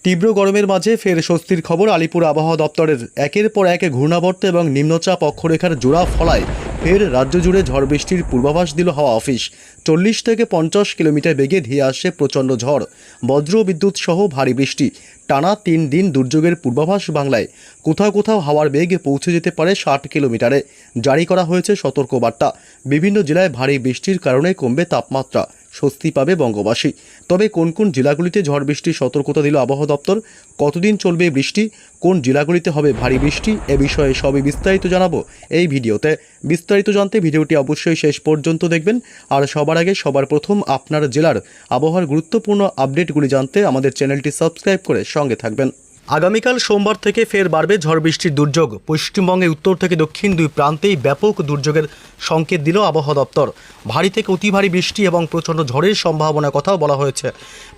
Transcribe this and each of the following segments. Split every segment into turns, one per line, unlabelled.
তীব্র গরমের মাঝে ফের স্বস্তির খবর আলিপুর আবহাওয়া দপ্তরের। একের পর এক ঘূর্ণাবর্ত এবং নিম্নচাপ অক্ষরেখার জোড়া ফলায় ফের রাজ্য জুড়ে ঝড় বৃষ্টির পূর্বাভাস দিল হাওয়া অফিস। 40 থেকে 50 কিলোমিটার বেগে ধেয়ে আসছে প্রচণ্ড ঝড়, বজ্র বিদ্যুৎ সহ ভারী বৃষ্টি। টানা 3 দিন দুর্যোগের পূর্বাভাস বাংলায়। কোথাও কোথাও হাওয়ার বেগ পৌঁছে যেতে পারে 60 কিলোমিটারে। জারি করা হয়েছে সতর্কবার্তা। বিভিন্ন জেলায় ভারী বৃষ্টির কারণে কমবে তাপমাত্রা, স্বস্তি পাবে বঙ্গবাসী। তবে কোন কোন জেলাগুলিতে ঝড় বৃষ্টির সতর্কতা দিল আবহাওয়া দপ্তর, কতদিন চলবে বৃষ্টি, কোন জেলাগুলিতে হবে ভারী বৃষ্টি, এ বিষয়ে সবই বিস্তারিত জানাবো এই ভিডিওতে। বিস্তারিত জানতে ভিডিওটি অবশ্যই শেষ পর্যন্ত দেখবেন। আর সবার আগে সবার প্রথম আপনার জেলার আবহাওয়ার গুরুত্বপূর্ণ আপডেটগুলি জানতে আমাদের চ্যানেলটি সাবস্ক্রাইব করে সঙ্গে থাকবেন। আগামীকাল সোমবার থেকে ফের বাড়বে ঝড় বৃষ্টির দুর্যোগ। পশ্চিমবঙ্গে উত্তর থেকে দক্ষিণ দুই প্রান্তেই ব্যাপক দুর্যোগের সংকেত দিল আবহাওয়া দপ্তর। ভারী থেকে অতি ভারী বৃষ্টি এবং প্রচণ্ড ঝড়ের সম্ভাবনার কথাও বলা হয়েছে।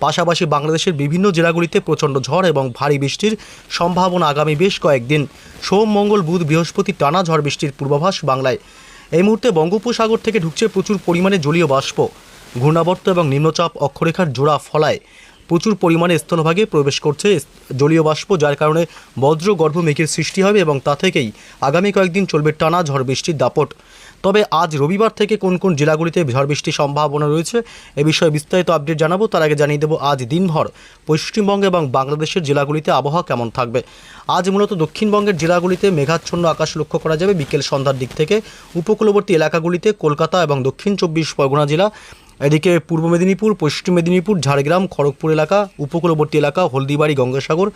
পাশাপাশি বাংলাদেশের বিভিন্ন জেলাগুলিতে প্রচণ্ড ঝড় এবং ভারী বৃষ্টির সম্ভাবনা আগামী বেশ কয়েকদিন। সোম, মঙ্গল, বুধ, বৃহস্পতি টানা ঝড় বৃষ্টির পূর্বাভাস বাংলায়। এই মুহূর্তে বঙ্গোপসাগর থেকে ঢুকছে প্রচুর পরিমাণে জলীয় বাষ্প। ঘূর্ণাবর্ত এবং নিম্নচাপ অক্ষরেখার জোড়া ফলায় প্রচুর পরিমাণে স্থলভাগে প্রবেশ করছে জলীয় বাষ্প, যার কারণে বজ্রগর্ভ মেঘের সৃষ্টি হবে এবং তা থেকেই আগামী কয়েকদিন চলবে টানা ঝড় বৃষ্টির দাপট। তবে আজ রবিবার থেকে কোন কোন জেলাগুলিতে ঝড় বৃষ্টির সম্ভাবনা রয়েছে এ বিষয়ে বিস্তারিত আপডেট জানাবো। তার আগে জানিয়ে দেবো আজ দিনভর পশ্চিমবঙ্গ এবং বাংলাদেশের জেলাগুলিতে আবহাওয়া কেমন থাকবে। আজ মূলত দক্ষিণবঙ্গের জেলাগুলিতে মেঘাচ্ছন্ন আকাশ লক্ষ্য করা যাবে বিকেল সন্ধ্যার দিক থেকে। উপকূলবর্তী এলাকাগুলিতে কলকাতা এবং দক্ষিণ 24 পরগনা জেলা, এদিকে পূর্ব মেদিনীপুর, পশ্চিম মেদিনীপুর, ঝাড়গ্রাম, খড়গপুর এলাকা, উপকূলবর্তী এলাকা, হলদিবাড়ি, গঙ্গাসাগর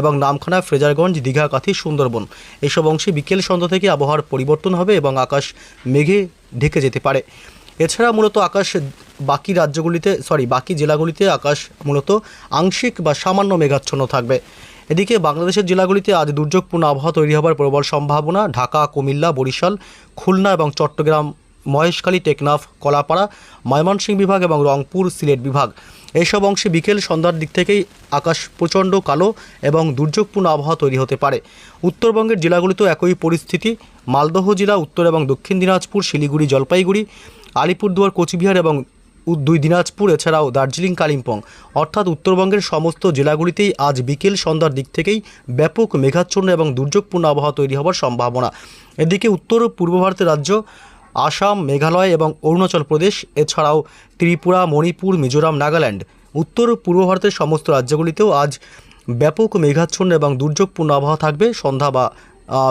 এবং নামখানা, ফ্রেজারগঞ্জ, দীঘা, কাঁথি, সুন্দরবন এসব অংশে বিকেল সন্ধ্যা থেকে আবহাওয়ার পরিবর্তন হবে এবং আকাশ মেঘে ঢেকে যেতে পারে। এছাড়া মূলত আকাশ বাকি জেলাগুলিতে আকাশ মূলত আংশিক বা সামান্য মেঘাচ্ছন্ন থাকবে। এদিকে বাংলাদেশের জেলাগুলিতে আজ দুর্যোগপূর্ণ আবহাওয়া তৈরি হবার প্রবল সম্ভাবনা। ঢাকা, কুমিল্লা, বরিশাল, খুলনা এবং চট্টগ্রাম, মহেশখালী, টেকনাফ, কলাপাড়া, ময়মনসিংহ বিভাগ এবং রংপুর, সিলেট বিভাগ এইসব অংশে বিকেল সন্ধ্যার দিক থেকেই আকাশ প্রচণ্ড কালো এবং দুর্যোগপূর্ণ আবহাওয়া তৈরি হতে পারে। উত্তরবঙ্গের জেলাগুলিতেও একই পরিস্থিতি। মালদহ জেলা, উত্তর এবং দক্ষিণ দিনাজপুর, শিলিগুড়ি, জলপাইগুড়ি, আলিপুরদুয়ার, কোচবিহার এবং 2 দিনাজপুর, এছাড়াও দার্জিলিং, কালিম্পং অর্থাৎ উত্তরবঙ্গের সমস্ত জেলাগুলিতেই আজ বিকেল সন্ধ্যার দিক থেকেই ব্যাপক মেঘাচ্ছন্ন এবং দুর্যোগপূর্ণ আবহাওয়া তৈরি হওয়ার সম্ভাবনা। এদিকে উত্তর পূর্ব ভারতের রাজ্য আসাম, মেঘালয় এবং অরুণাচল প্রদেশ, এছাড়াও ত্রিপুরা, মণিপুর, মিজোরাম, নাগাল্যান্ড, উত্তর পূর্ব ভারতের সমস্ত রাজ্যগুলিতেও আজ ব্যাপক মেঘাচ্ছন্ন এবং দুর্যোগপূর্ণ আবহাওয়া থাকবে সন্ধ্যা বা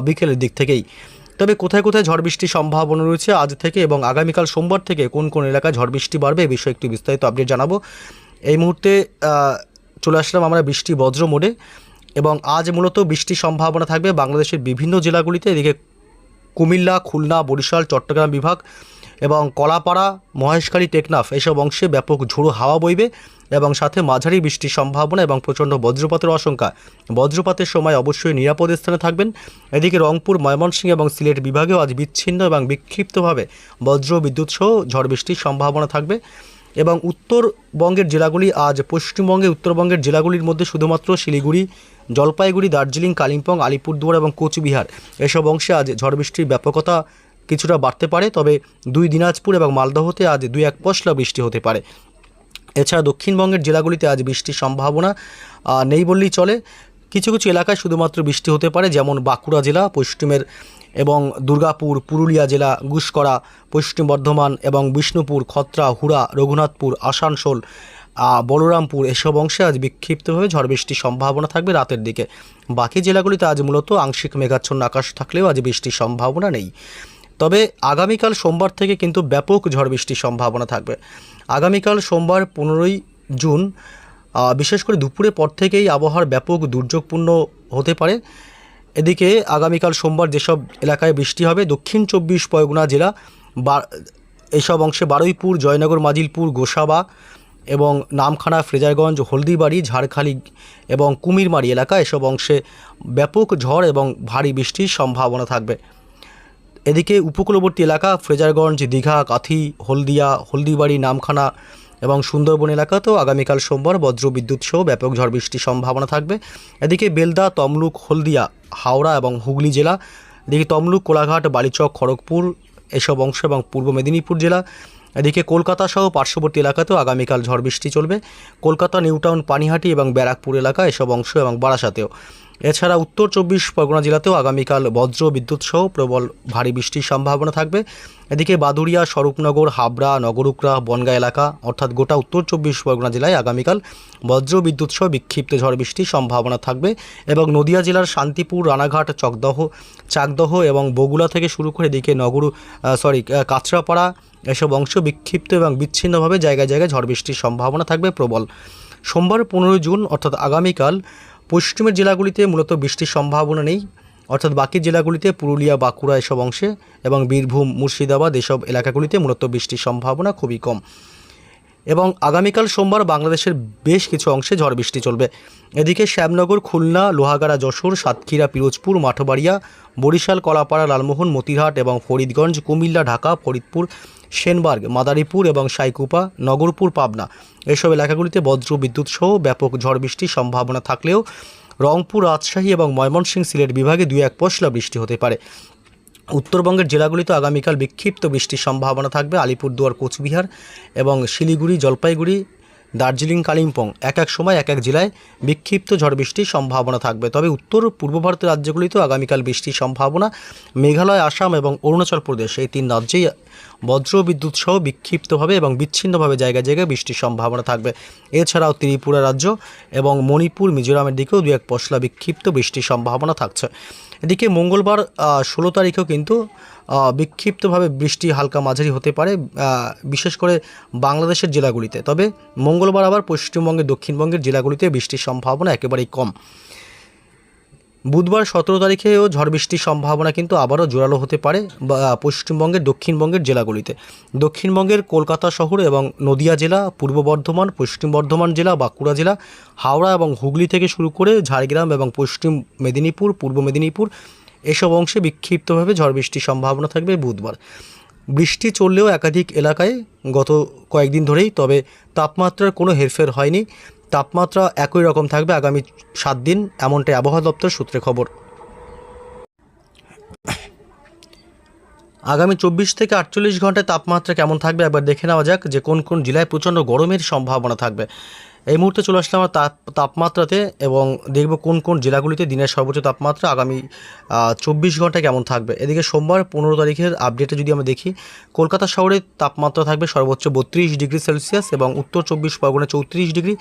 বিকেলের দিক থেকেই। তবে কোথায় কোথায় ঝড় বৃষ্টির সম্ভাবনা রয়েছে আজ থেকে এবং আগামীকাল সোমবার থেকে কোন কোন এলাকায় ঝড় বৃষ্টি বাড়বে এ বিষয়ে একটু বিস্তারিত আপডেট জানাবো। এই মুহূর্তে চলে আসলাম আমরা বৃষ্টি বজ্র মোডে এবং আজ মূলত বৃষ্টির সম্ভাবনা থাকবে বাংলাদেশের বিভিন্ন জেলাগুলিতে। এদিকে কুমিল্লা, খুলনা, বরিশাল, চট্টগ্রাম বিভাগ এবং কলাপাড়া, মহেশখালী, টেকনাফ এসব অংশে ব্যাপক ঝোড়ো হাওয়া বইবে এবং সাথে মাঝারি বৃষ্টির সম্ভাবনা এবং প্রচণ্ড বজ্রপাতের আশঙ্কা। বজ্রপাতের সময় অবশ্যই নিরাপদ স্থানে থাকবেন। এদিকে রংপুর, ময়মনসিংহ এবং সিলেট বিভাগেও আজ বিচ্ছিন্ন এবং বিক্ষিপ্তভাবে বজ্র বিদ্যুৎ সহ ঝড় বৃষ্টির সম্ভাবনা থাকবে। এবং উত্তরবঙ্গের জেলাগুলি আজ উত্তরবঙ্গের জেলাগুলির মধ্যে শুধুমাত্র শিলিগুড়ি, জলপাইগুড়ি, দার্জিলিং, কালিম্পং, আলিপুরদুয়ার এবং কোচবিহার এসব অংশে আজ ঝড় বৃষ্টির ব্যাপকতা কিছুটা বাড়তে পারে। তবে 2 দিনাজপুর এবং মালদহতে আজ 2-1 পশলা বৃষ্টি হতে পারে। এছাড়া দক্ষিণবঙ্গের জেলাগুলিতে আজ বৃষ্টির সম্ভাবনা নেই বললেই চলে। কিছু কিছু এলাকায় শুধুমাত্র বৃষ্টি হতে পারে, যেমন বাঁকুড়া জেলা পশ্চিমের এবং দুর্গাপুর, পুরুলিয়া জেলা, গুসকরা, পশ্চিম বর্ধমান এবং বিষ্ণুপুর, খত্রা, হুড়া, রঘুনাথপুর, আসানসোল, বলরামপুর এসব অংশে আজ বিক্ষিপ্তভাবে ঝড় বৃষ্টির সম্ভাবনা থাকবে রাতের দিকে। বাকি জেলাগুলিতে আজ মূলত আংশিক মেঘাচ্ছন্ন আকাশ থাকলেও আজ বৃষ্টির সম্ভাবনা নেই। তবে আগামীকাল সোমবার থেকে কিন্তু ব্যাপক ঝড় বৃষ্টির সম্ভাবনা থাকবে। আগামীকাল সোমবার 15ই জুন বিশেষ করে দুপুরের পর থেকেই আবহাওয়ার ব্যাপক দুর্যোগপূর্ণ হতে পারে। এদিকে আগামীকাল সোমবার যেসব এলাকায় বৃষ্টি হবে, দক্ষিণ 24 পরগনা জেলা এইসব অংশে বারুইপুর, জয়নগর, মাজিলপুর, গোসাবা এবং নামখানা, ফ্রেজারগঞ্জ, হলদিবাড়ি, ঝাড়খালি এবং কুমিরমারি এলাকা এসব অংশে ব্যাপক ঝড় এবং ভারী বৃষ্টির সম্ভাবনা থাকবে। এদিকে উপকূলবর্তী এলাকা ফ্রেজারগঞ্জ, দীঘা, কাঁথি, হলদিয়া, হলদিবাড়ি, নামখানা এবং সুন্দরবন এলাকাতেও আগামীকাল সোমবার বজ্র বিদ্যুৎ সহ ব্যাপক ঝড় বৃষ্টির সম্ভাবনা থাকবে। এদিকে বেলদা, তমলুক, হলদিয়া, হাওড়া এবং হুগলি জেলা, এদিকে তমলুক, কোলাঘাট, বালিচক, খড়গপুর এসব অংশ এবং পূর্ব মেদিনীপুর জেলা, এদিকে কলকাতা সহ পার্শ্ববর্তী এলাকাতেও আগামীকাল ঝড় বৃষ্টি চলবে। কলকাতা, নিউটাউন, পানিহাটি এবং ব্যারাকপুর এলাকা এসব অংশ এবং বারাসাতেও। এছাড়া উত্তর 24 পরগনা জেলাতেও আগামীকাল বজ্র বিদ্যুৎ সহ প্রবল ভারী বৃষ্টির সম্ভাবনা থাকবে। এদিকে বাদুড়িয়া, স্বরূপনগর, হাবড়া, নগরুকরা, বনগাঁ এলাকা অর্থাৎ গোটা উত্তর 24 পরগনা জেলায় আগামীকাল বজ্র বিদ্যুৎ সহ বিক্ষিপ্ত ঝড় বৃষ্টির সম্ভাবনা থাকবে। এবং নদিয়া জেলার শান্তিপুর, রানাঘাট, চাকদহ এবং বগুড়া থেকে শুরু করে এদিকে কাঁচরাপাড়া এসব অংশ বিক্ষিপ্ত এবং বিচ্ছিন্নভাবে জায়গায় জায়গায় ঝড় বৃষ্টির সম্ভাবনা থাকবে প্রবল। সোমবার 15 জুন অর্থাৎ আগামীকাল পশ্চিমের জেলাগুলিতে মূলত বৃষ্টির সম্ভাবনা নেই, অর্থাৎ বাকি জেলাগুলিতে পুরুলিয়া, বাঁকুড়া এসব অংশে এবং বীরভূম, মুর্শিদাবাদ এসব এলাকাগুলিতে মূলত বৃষ্টির সম্ভাবনা খুবই কম। এবং আগামীকাল সোমবার বাংলাদেশের বেশ কিছু অংশে ঝড় বৃষ্টি চলবে। এদিকে শ্যামনগর, খুলনা, লোহাগাড়া, যশোর, সাতক্ষীরা, পিরোজপুর, মাঠবাড়িয়া, বরিশাল, কলাপাড়া, লালমোহন, মতিরহাট এবং ফরিদগঞ্জ, কুমিল্লা, ঢাকা, ফরিদপুর, সেনবার্গ, মাদারীপুর এবং সাইকুপা, নগরপুর, পাবনা এসব এলাকাগুলিতে বজ্র বিদ্যুৎ সহ ব্যাপক ঝড় বৃষ্টির সম্ভাবনা থাকলেও রংপুর, রাজশাহী এবং ময়মনসিংহ, সিলেট বিভাগে 2-1 পশলা বৃষ্টি হতে পারে। উত্তরবঙ্গের জেলাগুলিতে আগামীকাল বিক্ষিপ্ত বৃষ্টির সম্ভাবনা থাকবে। আলিপুরদুয়ার, কোচবিহার এবং শিলিগুড়ি, জলপাইগুড়ি, দার্জিলিং, কালিম্পং এক এক সময় এক এক জেলায় বিক্ষিপ্ত ঝড় বৃষ্টির সম্ভাবনা থাকবে। তবে উত্তর পূর্ব ভারতের রাজ্যগুলিতেও আগামীকাল বৃষ্টির সম্ভাবনা। মেঘালয়, আসাম এবং অরুণাচল প্রদেশ এই 3 রাজ্যেই বজ্র বিদ্যুৎ সহ বিক্ষিপ্তভাবে এবং বিচ্ছিন্নভাবে জায়গায় জায়গায় বৃষ্টির সম্ভাবনা থাকবে। এছাড়াও ত্রিপুরা রাজ্য এবং মণিপুর, মিজোরামের দিকেও 2-1 পশলা বিক্ষিপ্ত বৃষ্টির সম্ভাবনা থাকছে। এদিকে মঙ্গলবার 16 তারিখেও কিন্তু বিক্ষিপ্তভাবে বৃষ্টি হালকা মাঝারি হতে পারে, বিশেষ করে বাংলাদেশের জেলাগুলিতে। তবে মঙ্গলবার আবার পশ্চিমবঙ্গের, দক্ষিণবঙ্গের জেলাগুলিতে বৃষ্টির সম্ভাবনা একেবারেই কম। বুধবার 17 তারিখেও ঝড় বৃষ্টির সম্ভাবনা কিন্তু আবারও জোরালো হতে পারে পশ্চিমবঙ্গের, দক্ষিণবঙ্গের জেলাগুলিতে। দক্ষিণবঙ্গের কলকাতা শহর এবং নদিয়া জেলা, পূর্ব বর্ধমান, পশ্চিম বর্ধমান জেলা, বাঁকুড়া জেলা, হাওড়া এবং হুগলি থেকে শুরু করে ঝাড়গ্রাম এবং পশ্চিম মেদিনীপুর, পূর্ব মেদিনীপুর এসব অংশে বিক্ষিপ্তভাবে ঝড় বৃষ্টির সম্ভাবনা থাকবে বুধবার। বৃষ্টি চললেও একাধিক এলাকায় গত কয়েকদিন ধরেই, তবে তাপমাত্রার কোনো হেরফের হয়নি। তাপমাত্রা একই রকম থাকবে আগামী 7 দিন, এমনটাই আবহাওয়া দপ্তর সূত্রে খবর। আগামী 24 থেকে 48 ঘন্টায় তাপমাত্রা কেমন থাকবে একবার দেখে নেওয়া যাক যে কোন কোন জেলায় প্রচণ্ড গরমের সম্ভাবনা থাকবে। এই মুহূর্তে চলে আসলাম আমরা তাপমাত্রাতে এবং দেখব কোন কোন জেলাগুলিতে দিনের সর্বোচ্চ তাপমাত্রা আগামী 24 ঘন্টায় কেমন থাকবে। এদিকে সোমবার 15 তারিখের আপডেটে যদি আমরা দেখি, কলকাতা শহরে তাপমাত্রা থাকবে সর্বোচ্চ 32 ডিগ্রি সেলসিয়াস এবং উত্তর 24 পরগনা 34 ডিগ্রি,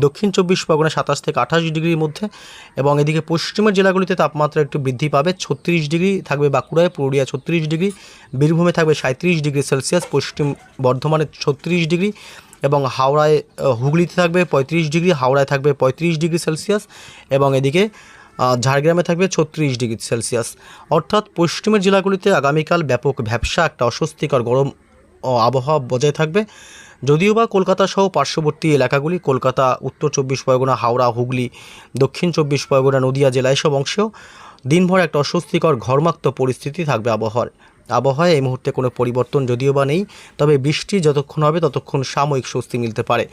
দক্ষিণ 24 পরগনা 27 থেকে 28 ডিগ্রির মধ্যে। এবং এদিকে পশ্চিমের জেলাগুলিতে তাপমাত্রা একটু বৃদ্ধি পাবে, 36 ডিগ্রি থাকবে বাঁকুড়ায়, পুরুলিয়া 36 ডিগ্রি, বীরভূমে থাকবে 37 ডিগ্রি সেলসিয়াস, পশ্চিম বর্ধমানে 36 ডিগ্রি এবং হাওড়ায়, হুগলিতে থাকবে 35 ডিগ্রি, হাওড়ায় থাকবে 35 ডিগ্রি সেলসিয়াস এবং এদিকে ঝাড়গ্রামে থাকবে 36 ডিগ্রি সেলসিয়াস। অর্থাৎ পশ্চিমের জেলাগুলিতে আগামীকাল ব্যাপক ভ্যাপসা একটা অস্বস্তিকর গরম আবহাওয়া বজায় থাকবে। যদিও বা কলকাতা সহ পার্শ্ববর্তী এলাকাগুলি, কলকাতা, উত্তর 24 পরগনা, হাওড়া, হুগলি, দক্ষিণ 24 পরগনা, নদিয়া জেলা এসব অংশেও দিনভর একটা অস্বস্তিকর ঘর্মাক্ত পরিস্থিতি থাকবে আবহাওয়ায় এই মুহূর্তে কোনো পরিবর্তন যদিও বা নেই, তবে বৃষ্টি যতক্ষণ হবে ততক্ষণ সাময়িক স্বস্তি মিলতে পারে।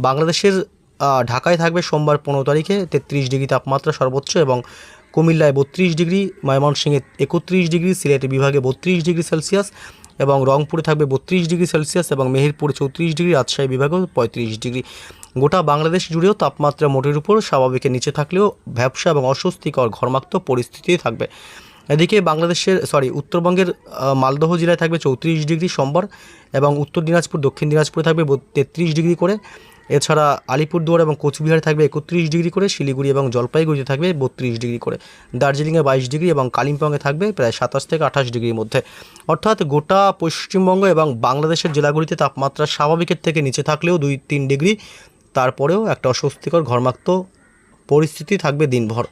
বাংলাদেশের ঢাকায় থাকবে সোমবার 15 তারিখে 33 ডিগ্রি তাপমাত্রা সর্বোচ্চ এবং কুমিল্লায় 32 ডিগ্রি, ময়মনসিংহে 31 ডিগ্রি, সিলেট বিভাগে 32 ডিগ্রি সেলসিয়াস এবং রংপুরে থাকবে 32 ডিগ্রি সেলসিয়াস এবং মেহেরপুরে 34 ডিগ্রি, রাজশাহী বিভাগেও 35 ডিগ্রি। গোটা বাংলাদেশ জুড়েও তাপমাত্রা মোটের উপর স্বাভাবিকের নিচে থাকলেও ভ্যাপসা এবং অস্বস্তিকর ঘর্মাক্ত পরিস্থিতি থাকবে। এদিকে উত্তরবঙ্গের মালদহ জেলায় থাকবে 34 ডিগ্রি সোমবার এবং উত্তর দিনাজপুর, দক্ষিণ দিনাজপুরে থাকবে 33 ডিগ্রি করে। এছাড়া আলিপুরদুয়ার এবং কোচবিহারে থাকবে 31 ডিগ্রি করে, শিলিগুড়ি এবং জলপাইগুড়িতে থাকবে 32 ডিগ্রি করে, দার্জিলিংয়ে 22 ডিগ্রি এবং কালিম্পংয়ে থাকবে প্রায় 27 থেকে 28 ডিগ্রির মধ্যে। অর্থাৎ গোটা পশ্চিমবঙ্গ এবং বাংলাদেশের জেলাগুলিতে তাপমাত্রা স্বাভাবিকের থেকে নিচে থাকলেও 2-3 ডিগ্রি, তারপরেও একটা অস্বস্তিকর ঘর্মাক্ত পরিস্থিতি থাকবে দিনভর।